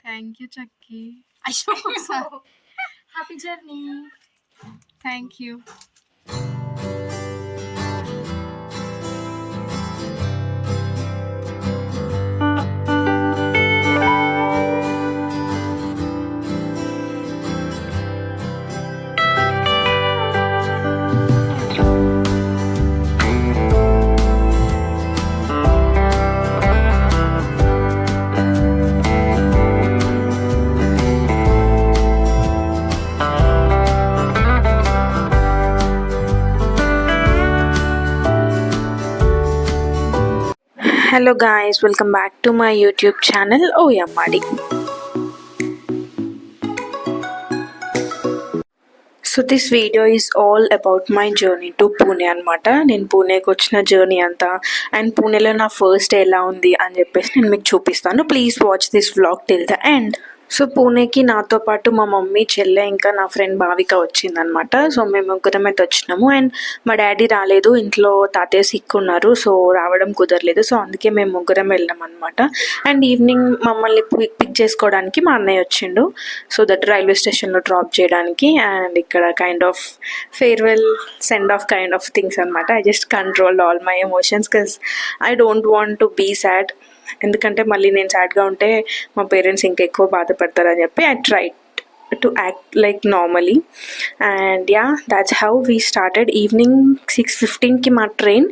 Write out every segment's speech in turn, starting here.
Thank you Chakki. అయ్యో happy journey. Thank you. Hello guys, welcome back to my YouTube channel Oyamadi. So this video is all about my journey to Pune అనమాట. నేను పూణేకి వచ్చిన journey అంతా and పూణేలో నా first ఎలా ఉంది అని చెప్పేసి నేను మీకు చూపిస్తాను. Please watch this vlog till the end. So పూణేకి నాతో పాటు మా మమ్మీ, చెల్లె, ఇంకా నా ఫ్రెండ్ భావిక వచ్చిందనమాట. సో మేము ముగ్గురం అయితే వచ్చినాము. అండ్ మా డాడీ రాలేదు, ఇంట్లో తాతయ్య సిక్ ఉన్నారు, సో రావడం కుదరలేదు. సో అందుకే మేము ముగ్గురం వెళ్ళాం అనమాట. అండ్ ఈవినింగ్ మమ్మల్ని పిక్ చేసుకోవడానికి మా అన్నయ్య వచ్చిండు. సో దట్ రైల్వే స్టేషన్లో డ్రాప్ చేయడానికి. అండ్ ఇక్కడ kind of farewell, send off kind of things అనమాట. I just control all my emotions because I don't want to be sad. ఎందుకంటే మళ్ళీ నేను సాడ్గా ఉంటే మా పేరెంట్స్ ఇంకా ఎక్కువ బాధపడతారని చెప్పి I try to act like normally. And yeah, that's how we started. Evening 6:15కి మా ట్రైన్.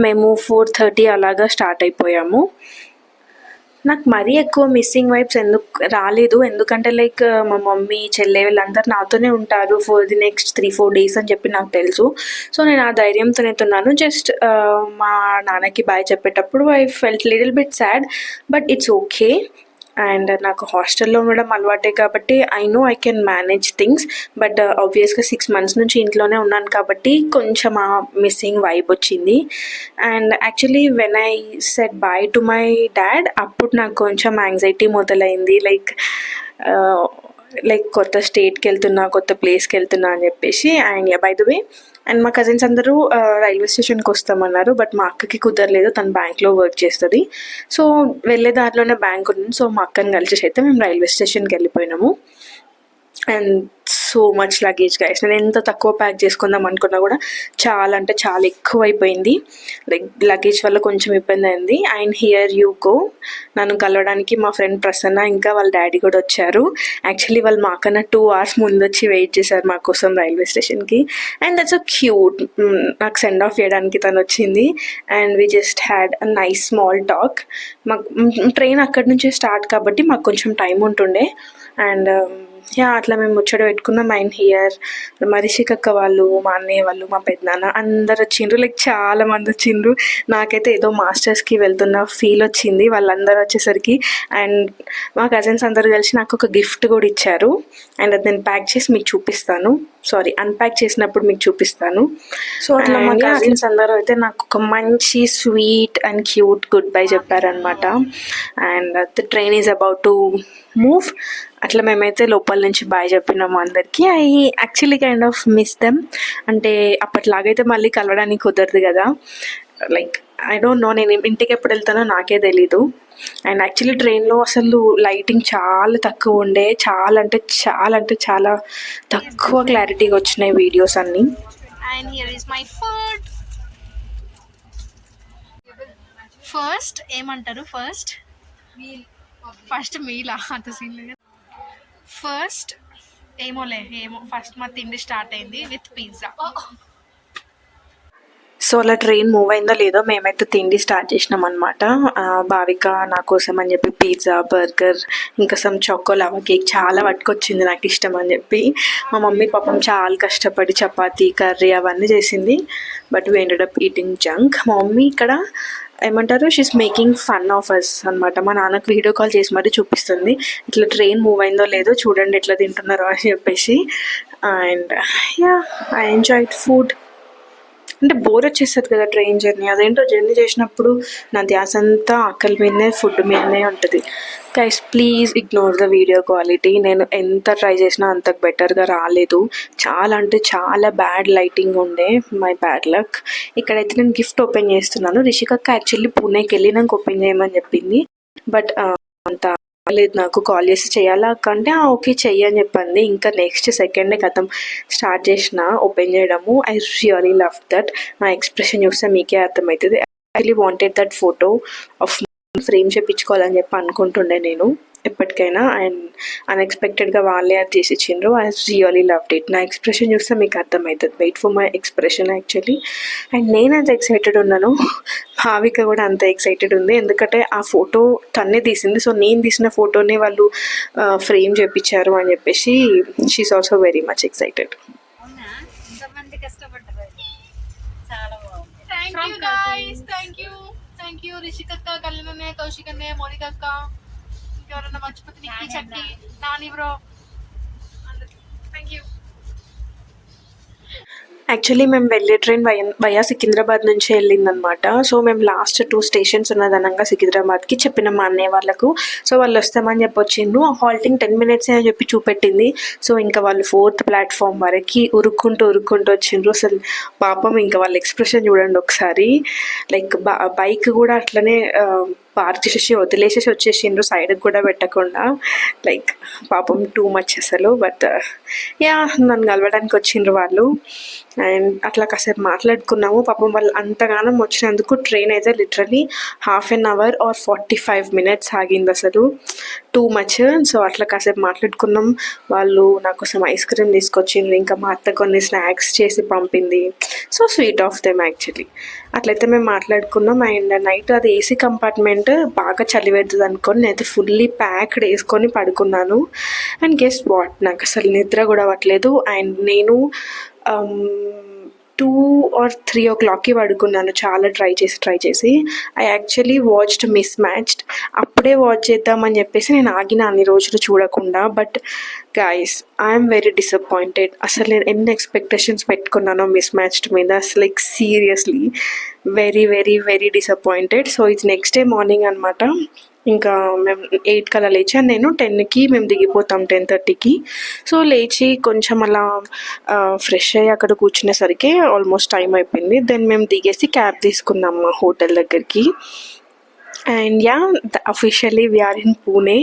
మేము 4:30 అలాగా స్టార్ట్ అయిపోయాము. నాకు మరీ ఎక్కువ మిస్సింగ్ వైబ్స్ రాలేదు, ఎందుకంటే లైక్ మా మమ్మీ, చెల్లె వీళ్ళందరూ నాతోనే ఉంటారు ఫర్ ది నెక్స్ట్ 3-4 డేస్ అని చెప్పి నాకు తెలుసు. సో నేను ఆ ధైర్యంతోనే ఉన్నాను. జస్ట్ మా నాన్నకి బాయ్ చెప్పేటప్పుడు I felt little bit sad, but it's okay. And నాకు హాస్టల్లో ఉండడం అలవాటే కాబట్టి I know I can manage things. But ఆబ్వియస్గా 6 months నుంచి ఇంట్లోనే ఉన్నాను కాబట్టి కొంచెం ఆ మిస్సింగ్ వైబ్ వచ్చింది. And actually when I said bye to my dad, అప్పుడు నాకు కొంచెం యాంగ్జైటీ మొదలైంది. లైక్ కొత్త స్టేట్కి వెళ్తున్నా, కొత్త ప్లేస్కి వెళ్తున్నా అని చెప్పేసి. And by the way, and మా కజిన్స్ అందరూ రైల్వే స్టేషన్కి వస్తామన్నారు, బట్ మా అక్కకి కుదరలేదు, తను బ్యాంక్లో వర్క్ చేస్తుంది. సో వెళ్ళే దారిలోనే బ్యాంక్ ఉంది. సో మా అక్కని కలిసి అయితే మేము రైల్వే స్టేషన్కి వెళ్ళిపోయినాము. And so much luggage guys. నేను ఎంత తక్కువ ప్యాక్ చేసుకుందాం అనుకున్నా కూడా చాలా అంటే చాలా ఎక్కువ అయిపోయింది. లైక్ లగేజ్ వల్ల కొంచెం ఇబ్బంది అయింది. అండ్ హియర్ యూ గో, నన్ను కలవడానికి మా ఫ్రెండ్ ప్రసన్న ఇంకా వాళ్ళ డాడీ కూడా వచ్చారు. యాక్చువల్లీ వాళ్ళు మాకన్నా 2 hours ముందు వచ్చి వెయిట్ చేశారు మా కోసం రైల్వే స్టేషన్కి. And that's so cute. నాకు సెండ్ ఆఫ్ చేయడానికి తను వచ్చింది. And we just had a nice small talk. మాకు ట్రైన్ అక్కడి నుంచే స్టార్ట్ కాబట్టి మాకు కొంచెం టైం ఉంటుండే. అండ్ యా, అట్లా మేము ముచ్చట పెట్టుకున్నాం. అండ్ హియర్ మా రిషికక్క వాళ్ళు, మా అన్నయ్య వాళ్ళు, మా పెద్దనాన్న అందరు వచ్చిండ్రు. లైక్ చాలా మంది వచ్చిండ్రు. నాకైతే ఏదో మాస్టర్స్కి వెళ్తున్న ఫీల్ వచ్చింది వాళ్ళందరూ వచ్చేసరికి. అండ్ మా కజిన్స్ అందరూ కలిసి నాకు ఒక గిఫ్ట్ కూడా ఇచ్చారు. అండ్ అది నేను ప్యాక్ చేసి మీకు చూపిస్తాను. సారీ, అన్ప్యాక్ చేసినప్పుడు మీకు చూపిస్తాను. సో అట్లా మా కజిన్స్ అందరూ అయితే నాకు ఒక మంచి sweet and cute good bye చెప్పారనమాట. And the train is about to move. అట్లా మేమైతే లోపల నుంచి బాయ్ చెప్పినాము అందరికీ. I actually kind of miss them. అంటే అప్పట్లాగైతే మళ్ళీ కలవడానికి కుదరదు కదా. లైక్ ఐ డోంట్ నో, నేను ఇంటికి ఎప్పుడు వెళ్తానో నాకే తెలీదు. అండ్ యాక్చువల్లీ ట్రైన్లో అసలు లైటింగ్ చాలా తక్కువ ఉండే, చాలా అంటే చాలా తక్కువ క్లారిటీగా వచ్చినాయి వీడియోస్ అన్నీ. And here is my food. First ఏమంటారు? ఫస్ట్ మీలా అంత సీన్ లేదు. ఫస్ట్ ఏమో ఫస్ట్ మా తిండి స్టార్ట్ అయింది విత్ పిజ్జా. సో అలా ట్రైన్ మూవ్ అయిందో లేదో మేమైతే తిండి స్టార్ట్ చేసినాం అనమాట. భావిక నా కోసం అని చెప్పి పిజ్జా, బర్గర్, ఇంకా సమ్ చాకో లవా కేక్ చాలా పట్టుకొచ్చింది నాకు ఇష్టం అని చెప్పి. మా మమ్మీ పాపం చాలా కష్టపడి చపాతీ, కర్రీ అవన్నీ చేసింది. But we ended up eating junk. మా మమ్మీ ఇక్కడ ఏమంటారు, she's making fun of us అనమాట. మా నాన్నకు వీడియో కాల్ చేసి మరీ చూపిస్తుంది, ఇట్లా ట్రైన్ మూవ్ అయిందో లేదో చూడండి ఎట్లా తింటున్నారో అని చెప్పేసి. And yeah, I enjoyed food. అంటే బోర్ వచ్చేస్తుంది కదా ట్రైన్ జర్నీ. అదేంటో జర్నీ చేసినప్పుడు నా ధ్యాస అంతా ఆకలి మీదనే, ఫుడ్ మీదనే ఉంటుంది. Guys please ignore the video quality. నేను ఎంత ట్రై చేసినా అంత బెటర్గా రాలేదు. చాలా అంటే చాలా బ్యాడ్ లైటింగ్ ఉండే, మై బ్యాడ్ లక్. ఇక్కడైతే నేను గిఫ్ట్ ఓపెన్ చేస్తున్నాను. రిషికక్క యాక్చువల్లీ పూణేకి వెళ్ళి నాకు ఓపెన్ చేయమని చెప్పింది. బట్ అంత లేదు, నాకు కాల్ చేసి చేయాలా అక్క అంటే ఓకే చెయ్యి అని చెప్పింది. ఇంకా నెక్స్ట్ సెకండే కథం స్టార్ట్ చేసిన ఓపెన్ చేయడము. I really love that. నా ఎక్స్ప్రెషన్ చూస్తే మీకే అర్థమవుతుంది. I really wanted that photo of frame చేయించుకోవాలని చెప్పి అనుకుంటుండే నేను ఎప్పటికైనా. అండ్ అన్ఎక్స్పెక్టెడ్గా వాళ్ళే అది చేసి ఇచ్చిండ్రు. I really loved it. నా ఎక్స్ప్రెషన్ చూస్తే మీకు అర్థమవుతుంది. Wait for my expression actually. And నేను అంత ఎక్సైటెడ్ ఉన్నాను, భావిక కూడా అంత ఎక్సైటెడ్ ఉంది. ఎందుకంటే ఆ ఫోటో తన్నే తీసింది. సో నేను తీసిన ఫోటోని వాళ్ళు ఫ్రేమ్ చేయించారు అని చెప్పేసి she's also very much excited. Thank you రిషికక్క, కళ్యాణ్, కౌశిక్ అన్నయ్య, మౌనిక అక్క, ఇంకెవరన్నా మర్చిపోతే Nikki, Chakki, Nani bro, thank you. Actually మేము వెళ్ళే ట్రైన్ వయా సికింద్రాబాద్ నుంచి వెళ్ళిందనమాట. సో మేము లాస్ట్ 2 స్టేషన్స్ ఉన్నదనంగా సికింద్రాబాద్కి చెప్పిన మా అన్నయ్య వాళ్ళకు. సో వాళ్ళు వస్తామని చెప్పి వచ్చిండ్రు. హాల్టింగ్ 10 minutes అని చెప్పి చూపెట్టింది. సో ఇంకా వాళ్ళు 4th ప్లాట్ఫామ్ వరకు ఉరుక్కుంటూ వచ్చిండ్రు. అసలు పాపం ఇంకా వాళ్ళ ఎక్స్ప్రెషన్ చూడండి ఒకసారి. లైక్ బైక్ కూడా అట్లనే పార్క్ చేసేసి వదిలేసేసి వచ్చేసిండ్రు, సైడ్కి కూడా పెట్టకుండా. లైక్ పాపం టూ మచ్ అసలు. బట్ యా నన్ను కలవడానికి వచ్చిండ్రు వాళ్ళు. అండ్ అట్లా కాసేపు మాట్లాడుకున్నాము. పాపం వాళ్ళు అంతగానం వచ్చినందుకు ట్రైన్ అయితే లిటరలీ 1/2 hour or 45 minutes ఆగింది అసలు. Too much. సో అట్లా కాసేపు మాట్లాడుకున్నాం. వాళ్ళు నా కోసం ఐస్ క్రీమ్ తీసుకొచ్చిండ్రు. ఇంకా మా అత్త కొన్ని స్నాక్స్ చేసి పంపింది. So sweet of them actually. అట్లయితే మేము మాట్లాడుకున్నాం. అండ్ నైట్ అది ఏసీ కంపార్ట్మెంట్ బాగా చలి పెడుతుంది అనుకొని నేనైతే ఫుల్లీ ప్యాక్డ్ వేసుకొని పడుకున్నాను. అండ్ గెస్ట్ వాట్, నాకు అసలు నిద్ర కూడా అవ్వట్లేదు. అండ్ నేను 2 or 3 o'clockకి పడుకున్నాను, చాలా ట్రై చేసి. I actually watched miss matched. అప్పుడే వాచ్ చేద్దామని చెప్పేసి నేను ఆగిన అన్ని రోజులు చూడకుండా. But guys I'm very disappointed. అసలు నేను ఎన్ని ఎక్స్పెక్టేషన్స్ పెట్టుకున్నానో మిస్ మ్యాచ్డ్ మీద. అసలు like seriously very very very disappointed. So ఇది నెక్స్ట్ డే మార్నింగ్ అనమాట. ఇంకా మేము 8 అలా లేచాను నేను. 10కి మేము దిగిపోతాం, 10:30కి. సో లేచి కొంచెం అలా ఫ్రెష్ అయ్యి అక్కడ కూర్చునేసరికి ఆల్మోస్ట్ టైం అయిపోయింది. దెన్ మేము దిగేసి క్యాబ్ తీసుకున్నాం మా హోటల్ దగ్గరికి. And yeah officially we're in Pune.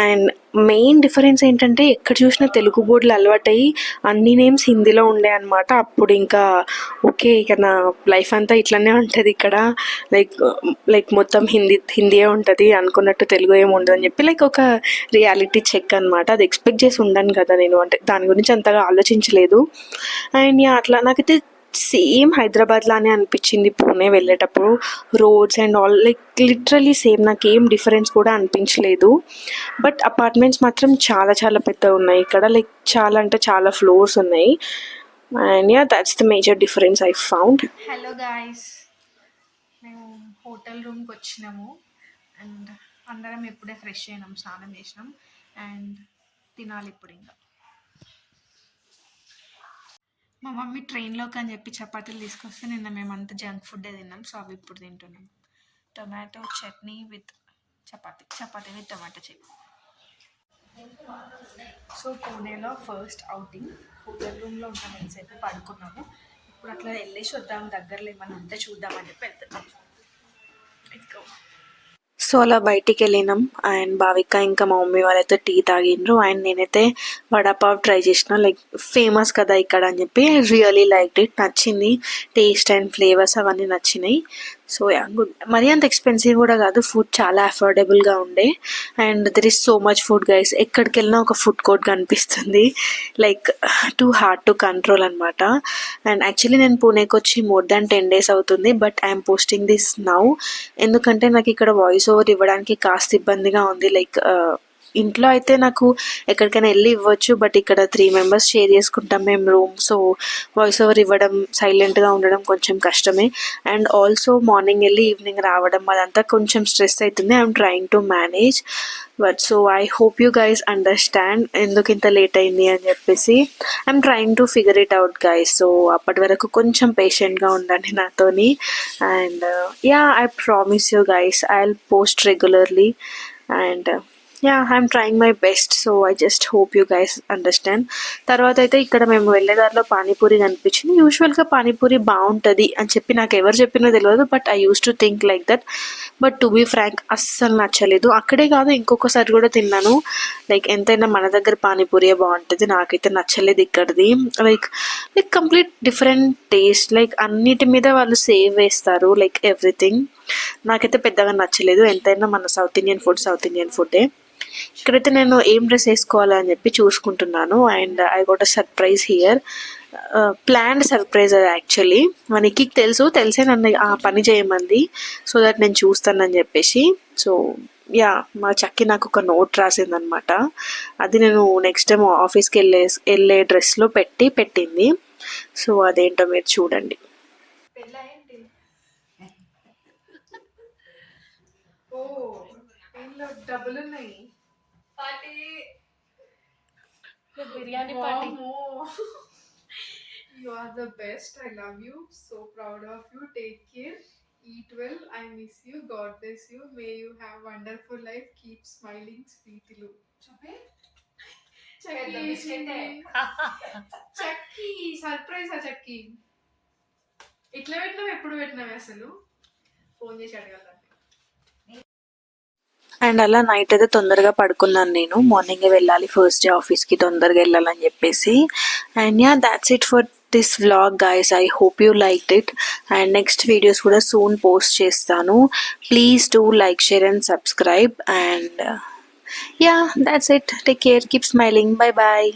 And main difference ఏంటంటే ఎక్కడ చూసినా తెలుగు బోర్డులు అలవాటయ్యి అన్ని నేమ్స్ హిందీలో ఉండే అనమాట. అప్పుడు ఇంకా ఓకే ఇక నా లైఫ్ అంతా ఇట్లనే ఉంటుంది ఇక్కడ, లైక్ మొత్తం హిందీయే ఉంటుంది అనుకున్నట్టు తెలుగు ఏమి ఉండదు అని చెప్పి లైక్ ఒక రియాలిటీ చెక్ అనమాట. అది ఎక్స్పెక్ట్ చేసి ఉండాను కదా నేను, అంటే దాని గురించి అంతగా ఆలోచించలేదు. అండ్ యా అట్లా నాకైతే సేమ్ హైదరాబాద్లానే అనిపించింది పూణే వెళ్ళేటప్పుడు. Roads and all like literally same, నాకేం డిఫరెన్స్ కూడా అనిపించలేదు. బట్ అపార్ట్మెంట్స్ మాత్రం చాలా చాలా పెద్దగా ఉన్నాయి ఇక్కడ. లైక్ చాలా అంటే చాలా ఫ్లోర్స్ ఉన్నాయి. And yeah that's the major difference I found. Hello guys, మేము హోటల్ రూమ్కి వచ్చినాము. అండ్ అందరం ఎప్పుడే ఫ్రెష్ అయినాం, స్నానం చేసినాం. అండ్ తినాలి ఇప్పుడు. ఇంకా మా మమ్మీ ట్రైన్లోకి అని చెప్పి చపాతీలు తీసుకొస్తే నిన్న మేమంతా జంక్ ఫుడ్డే తిన్నాం. సో అవి ఇప్పుడు తింటున్నాం. Tomato chutney with chapati with tomato chutney. So పూణేలో ఫస్ట్ అవుటింగ్. హోటల్ రూమ్లో ఉంటాం, ఎంతసేపు పడుకున్నాము. ఇప్పుడు అట్లా వెళ్ళేసి వద్దాం, దగ్గరలో ఏమైనా ఉంటే చూద్దామని చెప్పి వెళ్తున్నాం. సో అలా బయటికి వెళ్ళినాం. అండ్ భావిక ఇంకా మా మమ్మీ వాళ్ళైతే టీ తాగిండ్రు. అండ్ నేనైతే వడాపావ్ ట్రై చేసిన. లైక్ ఫేమస్ కదా ఇక్కడ అని చెప్పి రియలీ లైక్ ఇట్. నచ్చింది, టేస్ట్ అండ్ ఫ్లేవర్స్ అవన్నీ నచ్చినాయి. So yeah good. మరీ అంత ఎక్స్పెన్సివ్ కూడా కాదు, ఫుడ్ చాలా అఫోర్డబుల్గా ఉండే. And there is so much food guys. ఎక్కడికి వెళ్ళినా ఒక ఫుడ్ కోర్ట్ కనిపిస్తుంది. Like too hard to control అనమాట. అండ్ యాక్చువల్లీ నేను పూణేకి వచ్చి more than 10 days అవుతుంది. But I'm posting this now ఎందుకంటే నాకు ఇక్కడ వాయిస్ ఓవర్ ఇవ్వడానికి కాస్త ఇబ్బందిగా ఉంది. లైక్ ఇంట్లో అయితే నాకు ఎక్కడికైనా వెళ్ళి ఇవ్వచ్చు, బట్ ఇక్కడ 3 members షేర్ చేసుకుంటాం మేము రూమ్. సో వాయిస్ ఓవర్ ఇవ్వడం, సైలెంట్గా ఉండడం కొంచెం కష్టమే. అండ్ ఆల్సో మార్నింగ్ వెళ్ళి ఈవినింగ్ రావడం అదంతా కొంచెం స్ట్రెస్ అవుతుంది. I'm trying to manage. But so I hope you guys understand ఎందుకు ఇంత లేట్ అయింది అని చెప్పేసి. I'm trying to figure it out guys. So అప్పటి వరకు కొంచెం పేషెంట్గా ఉండండి నాతోని. And yeah I promise you guys I will post regularly. And yeah I'm trying my best, so I just hope you guys understand. తర్వాత అయితే ఇక్కడ మేము వెళ్ళేదారిలో పానీపూరి కనిపించింది. యూజువల్గా పానీపూరి బాగుంటుంది అని చెప్పి నాకు ఎవరు చెప్పినో తెలియదు, but I use to think like that. But to be frank అస్సలు నచ్చలేదు. అక్కడే కాదు ఇంకొకసారి కూడా తిన్నాను. లైక్ ఎంతైనా మన దగ్గర పానీపూరియే బాగుంటుంది, నాకైతే నచ్చలేదు ఇక్కడిది. Like complete different taste, like అన్నిటి మీద వాళ్ళు సేవ్ వేస్తారు, లైక్ ఎవ్రీథింగ్. నాకైతే పెద్దగా నచ్చలేదు. ఎంతైనా మన సౌత్ ఇండియన్ ఫుడ్డే. ఇక్కడైతే నేను ఏం డ్రెస్ వేసుకోవాలని అని చెప్పి చూసుకుంటున్నాను. And I got a surprise here, planned surprise అది యాక్చువల్లీ. మనకి తెలిసే నన్ను ఆ పని చేయమంది, సో దట్ నేను చూస్తానని చెప్పేసి. సో యా మా చక్కి నాకు ఒక నోట్ రాసిందనమాట. అది నేను నెక్స్ట్ టైం ఆఫీస్కి వెళ్ళే డ్రెస్లో పెట్టింది. సో అదేంటో మీరు చూడండి. డబ్బులు ఉన్నాయి. Biryani party. You are the best. I love you. So proud of you. Take care. Eat well. I miss you. God bless you. May you have wonderful life. Keep smiling, sweetly. Chakki surprise ఆ చక్కి. ఇట్లా పెట్టినావు, ఎప్పుడు పెట్టినావు అసలు? Phone చేసి అడగాలి. And అలా night అయితే తొందరగా పడుకున్నాను నేను. మార్నింగే వెళ్ళాలి ఫస్ట్ డే ఆఫీస్కి, తొందరగా వెళ్ళాలని చెప్పేసి. And yeah that's it for this vlog guys. I hope you like it. And next videos కూడా సూన్ పోస్ట్ చేస్తాను. Please do like, share and subscribe. And yeah that's it. Take care, keep smiling. Bye bye.